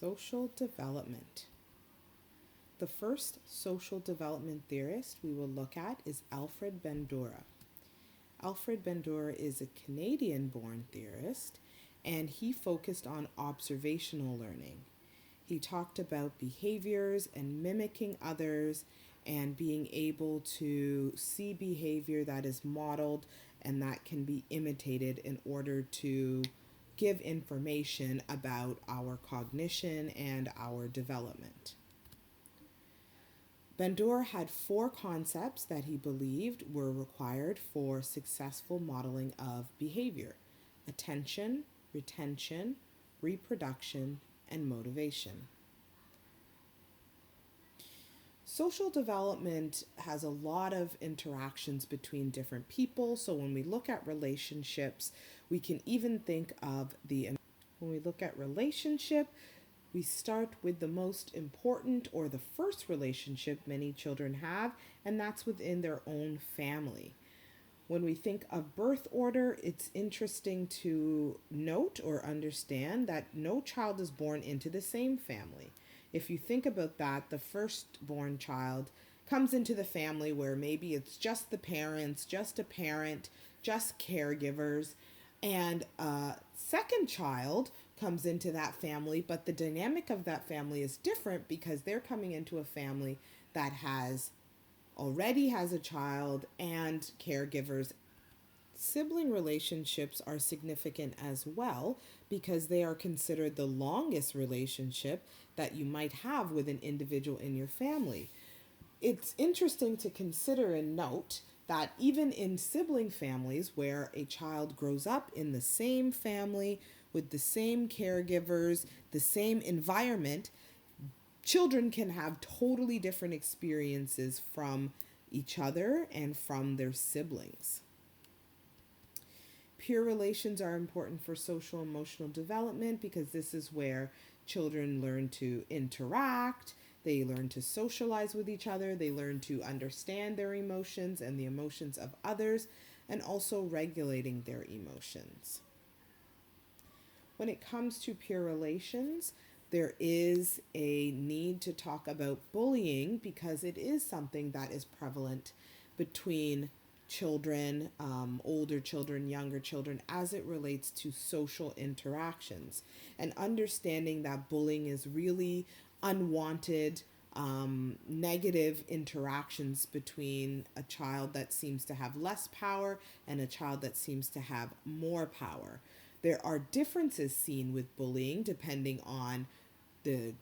Social development. The first social development theorist we will look at is Alfred Bandura. Alfred Bandura is a Canadian born theorist, and he focused on observational learning. He talked about behaviors and mimicking others and being able to see behavior that is modeled and that can be imitated in order to give information about our cognition and our development. Bandura had four concepts that he believed were required for successful modeling of behavior: attention, retention, reproduction, and motivation. Social development has a lot of interactions between different people. So when we look at relationships, we can even think of when we look at relationship, we start with the most important or the first relationship many children have, and that's within their own family. When we think of birth order, it's interesting to note or understand that no child is born into the same family. If you think about that, the firstborn child comes into the family where maybe it's just the parents, just a parent, just caregivers, and a second child comes into that family, but the dynamic of that family is different because they're coming into a family that already has a child and caregivers. Sibling relationships are significant as well because they are considered the longest relationship that you might have with an individual in your family. It's interesting to consider and note that even in sibling families where a child grows up in the same family with the same caregivers, the same environment, children can have totally different experiences from each other and from their siblings. Peer relations are important for social emotional development because this is where children learn to interact, they learn to socialize with each other, they learn to understand their emotions and the emotions of others, and also regulating their emotions. When it comes to peer relations, there is a need to talk about bullying because it is something that is prevalent between children, older children, younger children, as it relates to social interactions. And understanding that bullying is really unwanted, negative interactions between a child that seems to have less power and a child that seems to have more power. There are differences seen with bullying depending on the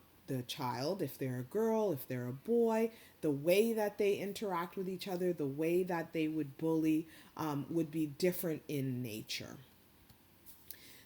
child, if they're a girl, if they're a boy, the way that they interact with each other, the way that they would bully would be different in nature.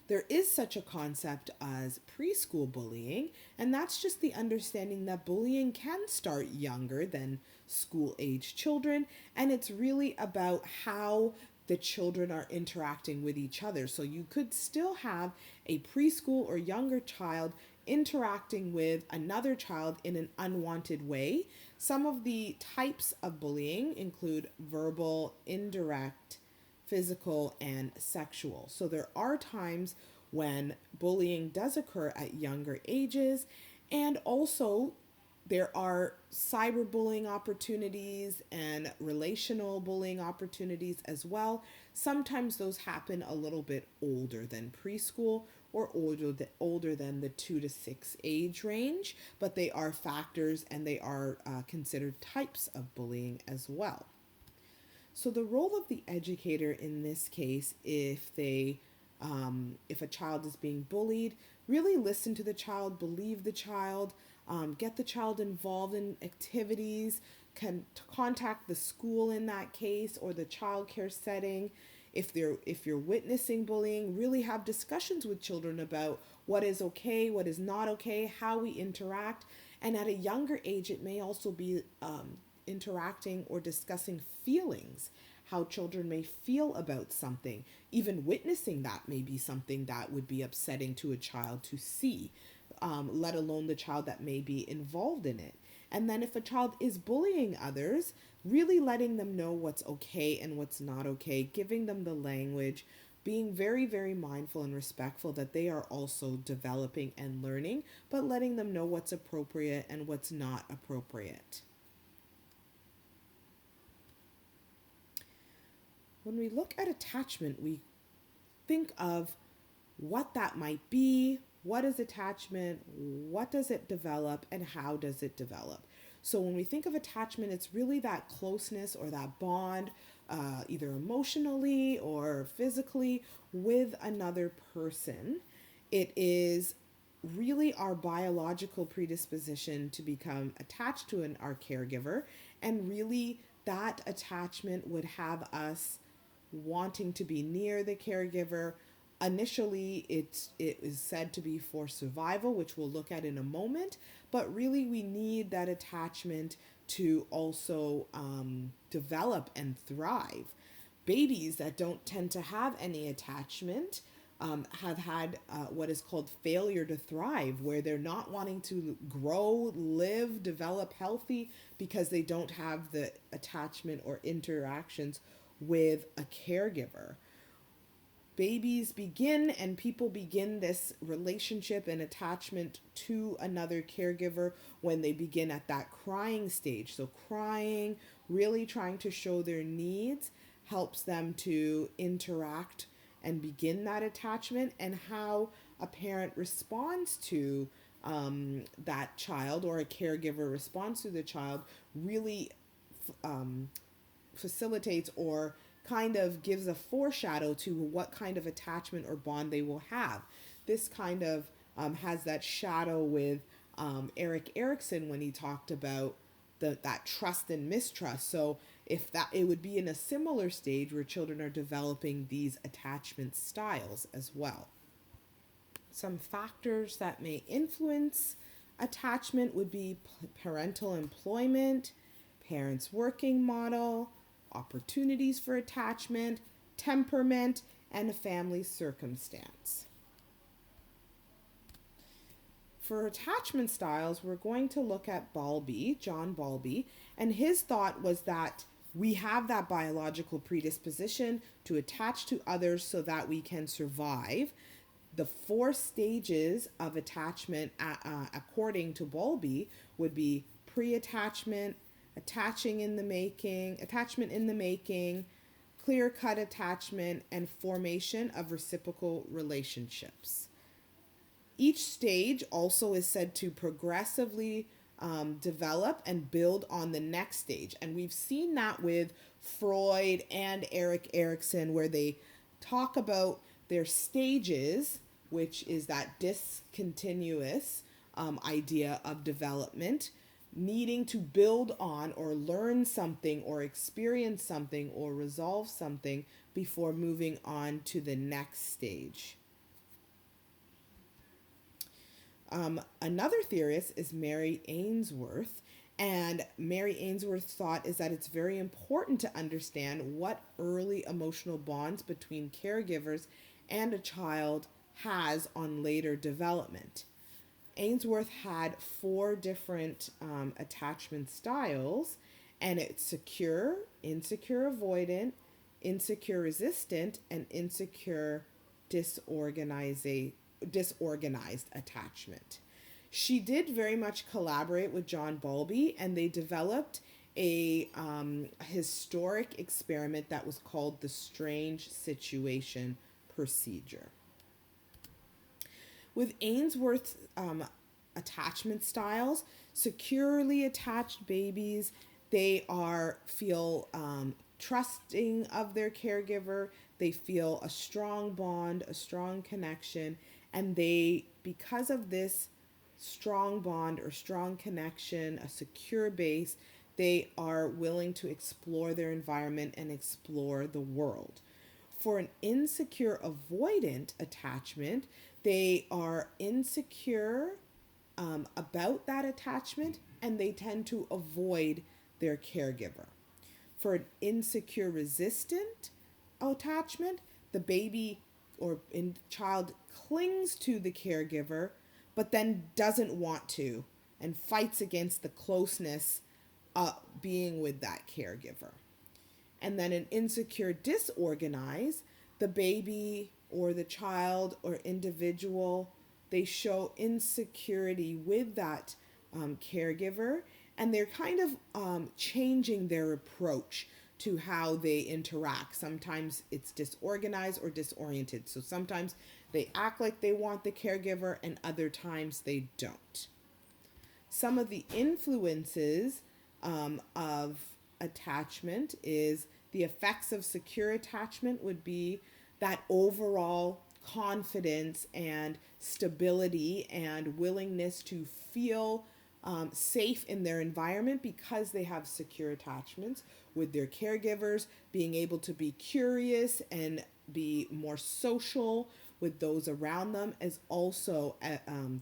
There is such a concept as preschool bullying, and that's just the understanding that bullying can start younger than school age children, and it's really about how the children are interacting with each other. So you could still have a preschool or younger child interacting with another child in an unwanted way. Some of the types of bullying include verbal, indirect, physical, and sexual. So there are times when bullying does occur at younger ages, and also there are cyberbullying opportunities and relational bullying opportunities as well. Sometimes those happen a little bit older than preschool or older than the 2 to 6 age range, but they are factors and they are considered types of bullying as well. So the role of the educator in this case, if a child is being bullied, really listen to the child, believe the child, get the child involved in activities, can contact the school in that case or the child care setting. If you're witnessing bullying, really have discussions with children about what is okay, what is not okay, how we interact. And at a younger age, it may also be interacting or discussing feelings, how children may feel about something. Even witnessing that may be something that would be upsetting to a child to see, let alone the child that may be involved in it. And then if a child is bullying others, really letting them know what's okay and what's not okay, giving them the language, being very, very mindful and respectful that they are also developing and learning, but letting them know what's appropriate and what's not appropriate. When we look at attachment, we think of what that might be, what is attachment, what does it develop, and how does it develop. So when we think of attachment, it's really that closeness or that bond, either emotionally or physically, with another person. It is really our biological predisposition to become attached to our caregiver, and really that attachment would have us wanting to be near the caregiver. Initially, it is said to be for survival, which we'll look at in a moment, but really we need that attachment to also develop and thrive. Babies that don't tend to have any attachment have had what is called failure to thrive, where they're not wanting to grow, live, develop healthy because they don't have the attachment or interactions with a caregiver. Babies begin and people begin this relationship and attachment to another caregiver when they begin at that crying stage. So crying, really trying to show their needs, helps them to interact and begin that attachment. And how a parent responds to that child, or a caregiver responds to the child, really facilitates or kind of gives a foreshadow to what kind of attachment or bond they will have. This kind of has that shadow with Erik Erikson when he talked about that trust and mistrust. So if that, it would be in a similar stage where children are developing these attachment styles as well. Some factors that may influence attachment would be parental employment, parents' working model, opportunities for attachment, temperament, and a family circumstance. For attachment styles, we're going to look at Bowlby, John Bowlby, and his thought was that we have that biological predisposition to attach to others so that we can survive. The 4 stages of attachment, according to Bowlby, would be pre-attachment, attachment in the making, clear-cut attachment, and formation of reciprocal relationships. Each stage also is said to progressively develop and build on the next stage. And we've seen that with Freud and Erik Erikson, where they talk about their stages, which is that discontinuous idea of development, needing to build on or learn something or experience something or resolve something before moving on to the next stage. Another theorist is Mary Ainsworth, and Mary Ainsworth's thought is that it's very important to understand what early emotional bonds between caregivers and a child has on later development. Ainsworth had 4 different attachment styles, and it's secure, insecure avoidant, insecure resistant, and insecure disorganized attachment. She did very much collaborate with John Bowlby, and they developed a historic experiment that was called the Strange Situation Procedure. With Ainsworth's attachment styles, securely attached babies, they feel trusting of their caregiver. They feel a strong bond, a strong connection, and they, because of this strong bond or strong connection, a secure base, they are willing to explore their environment and explore the world. For an insecure avoidant attachment, they are insecure about that attachment, and they tend to avoid their caregiver. For an insecure resistant attachment, the baby or child clings to the caregiver, but then doesn't want to and fights against the closeness being with that caregiver. And then an insecure disorganized, The baby or the child or individual, they show insecurity with that caregiver, and they're kind of changing their approach to how they interact. Sometimes it's disorganized or disoriented. So sometimes they act like they want the caregiver, and other times they don't. Some of the influences of attachment is the effects of secure attachment would be that overall confidence and stability and willingness to feel safe in their environment because they have secure attachments with their caregivers, being able to be curious and be more social with those around them, is also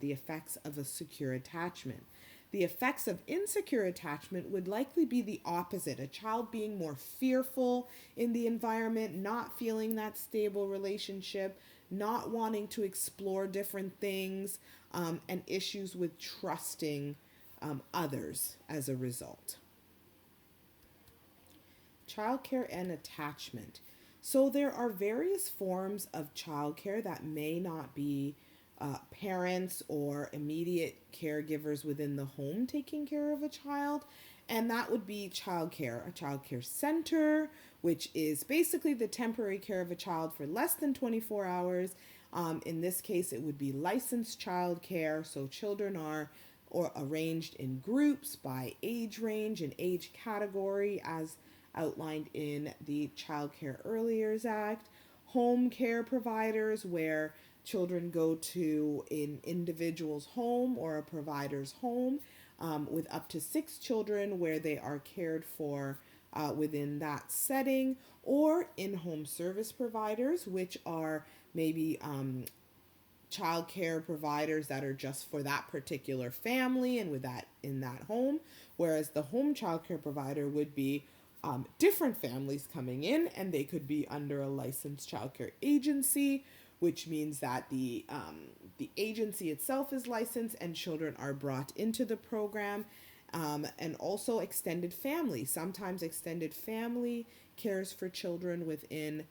the effects of a secure attachment. The effects of insecure attachment would likely be the opposite, a child being more fearful in the environment, not feeling that stable relationship, not wanting to explore different things, and issues with trusting others as a result. Childcare and attachment. So there are various forms of childcare that may not be parents or immediate caregivers within the home taking care of a child. And that would be childcare, a childcare center, which is basically the temporary care of a child for less than 24 hours. In this case, it would be licensed childcare. So children are or arranged in groups by age range and age category as outlined in the Child Care Earliers Act. Home care providers, where children go to an individual's home or a provider's home with up to 6 children, where they are cared for within that setting, or in-home service providers, which are maybe child care providers that are just for that particular family and with that in that home, whereas the home child care provider would be different families coming in, and they could be under a licensed childcare agency, which means that the agency itself is licensed and children are brought into the program. And also extended family. Sometimes extended family cares for children within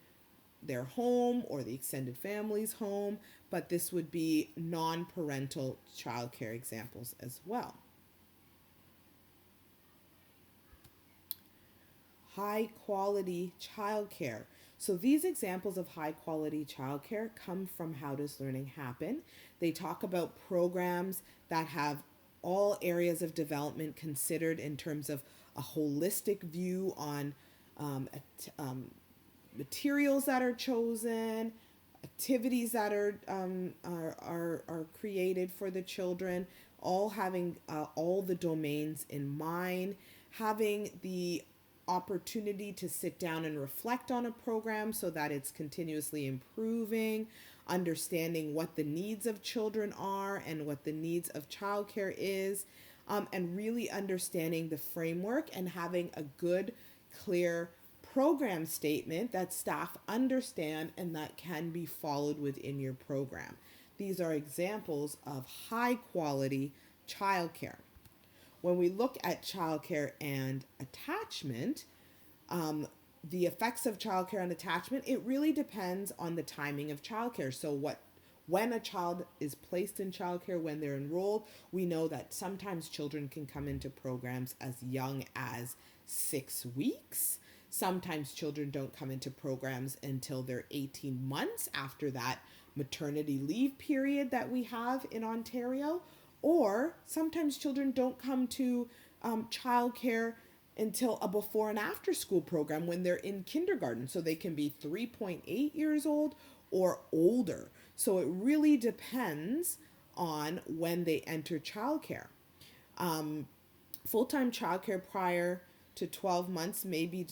their home or the extended family's home, but this would be non-parental childcare examples as well. High quality childcare. So these examples of high quality childcare come from How Does Learning Happen? They talk about programs that have all areas of development considered in terms of a holistic view on materials that are chosen, activities that are created for the children, all having all the domains in mind, having the opportunity to sit down and reflect on a program so that it's continuously improving, understanding what the needs of children are and what the needs of childcare is, and really understanding the framework and having a good, clear program statement that staff understand and that can be followed within your program. These are examples of high quality childcare. When we look at childcare and attachment, the effects of childcare and attachment, it really depends on the timing of childcare. So when a child is placed in childcare, when they're enrolled, we know that sometimes children can come into programs as young as 6 weeks. Sometimes children don't come into programs until they're 18 months after that maternity leave period that we have in Ontario. Or sometimes children don't come to childcare until a before and after school program when they're in kindergarten. So they can be 3.8 years old or older. So it really depends on when they enter childcare. Full-time childcare prior to 12 months may be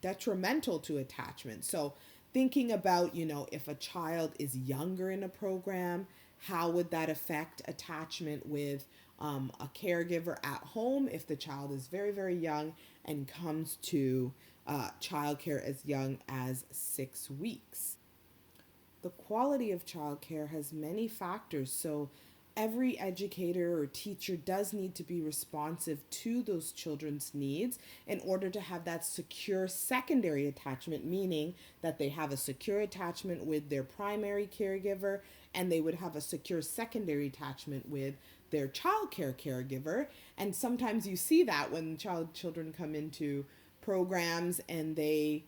detrimental to attachment. So thinking about, if a child is younger in a program, how would that affect attachment with a caregiver at home if the child is very, very young and comes to childcare as young as 6 weeks? The quality of childcare has many factors. So every educator or teacher does need to be responsive to those children's needs in order to have that secure secondary attachment, meaning that they have a secure attachment with their primary caregiver and they would have a secure secondary attachment with their child care caregiver. And sometimes you see that when children come into programs and they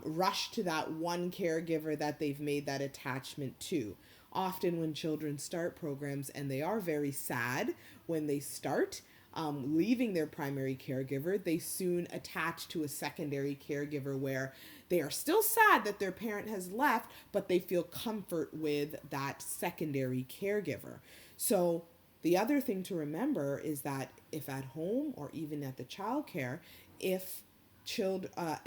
rush to that one caregiver that they've made that attachment to. Often, when children start programs, and they are very sad when they start leaving their primary caregiver, they soon attach to a secondary caregiver where they are still sad that their parent has left, but they feel comfort with that secondary caregiver. So, the other thing to remember is that if at home or even at the childcare, if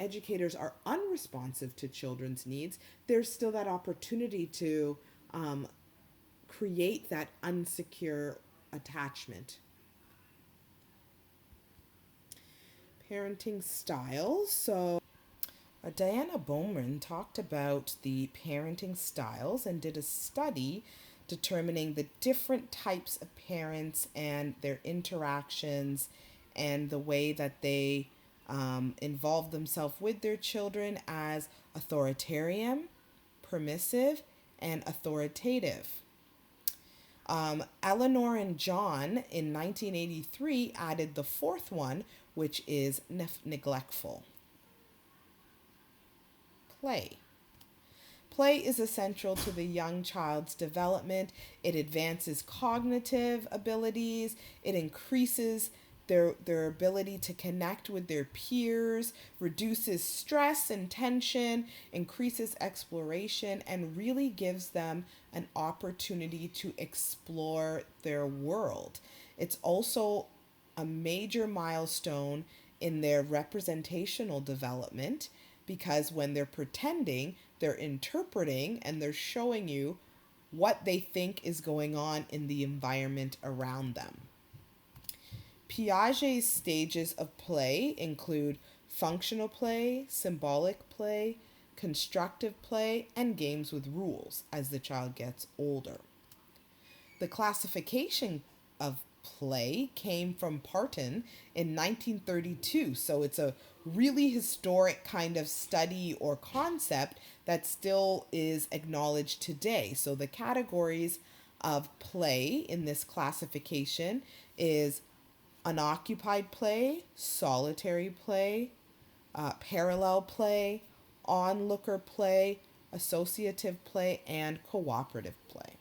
educators are unresponsive to children's needs, there's still that opportunity to create that unsecure attachment. Parenting styles. So, Diana Bowman talked about the parenting styles and did a study determining the different types of parents and their interactions and the way that they involve themselves with their children as authoritarian, permissive, and authoritative. Eleanor and John in 1983 added the fourth one, which is neglectful. Play. Play is essential to the young child's development. It advances cognitive abilities. It increases their ability to connect with their peers, reduces stress and tension, increases exploration, and really gives them an opportunity to explore their world. It's also a major milestone in their representational development because when they're pretending, they're interpreting and they're showing you what they think is going on in the environment around them. Piaget's stages of play include functional play, symbolic play, constructive play, and games with rules as the child gets older. The classification of play came from Parton in 1932, so it's a really historic kind of study or concept that still is acknowledged today. So the categories of play in this classification is unoccupied play, solitary play, parallel play, onlooker play, associative play, and cooperative play.